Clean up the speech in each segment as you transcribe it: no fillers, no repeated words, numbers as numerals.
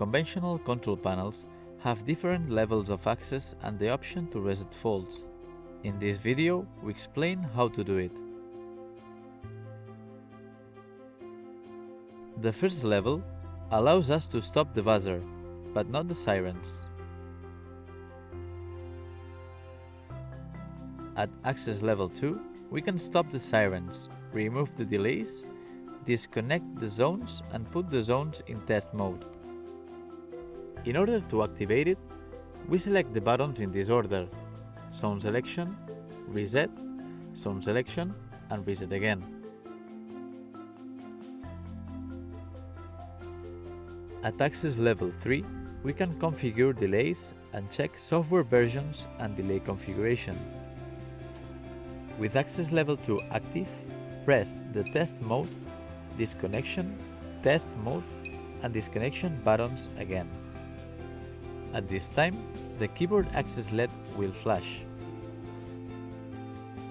Conventional control panels have different levels of access and the option to reset faults. In this video, we explain how to do it. The first level allows us to stop the buzzer, but not the sirens. At access level 2, we can stop the sirens, remove the delays, disconnect the zones and put the zones in test mode. In order to activate it, we select the buttons in this order: zone selection, reset, zone selection and reset again. At access level 3, we can configure delays and check software versions and delay configuration. With access level 2 active, press the test mode, disconnection, test mode and disconnection buttons again. At this time, the keyboard access LED will flash.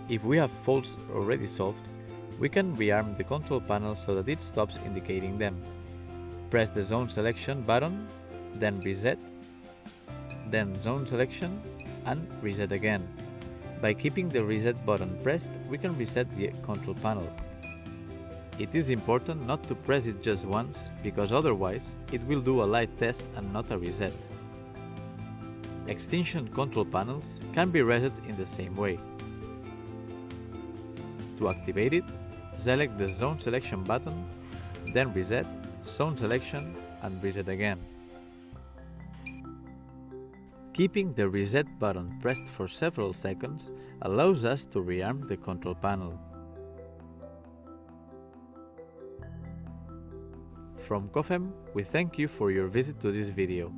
If we have faults already solved, we can rearm the control panel so that it stops indicating them. Press the zone selection button, then reset, then zone selection and reset again. By keeping the reset button pressed, we can reset the control panel. It is important not to press it just once, because otherwise it will do a light test and not a reset. Extension control panels can be reset in the same way. To activate it, select the zone selection button, then reset, zone selection and reset again. Keeping the reset button pressed for several seconds allows us to rearm the control panel. From COFEM, we thank you for your visit to this video.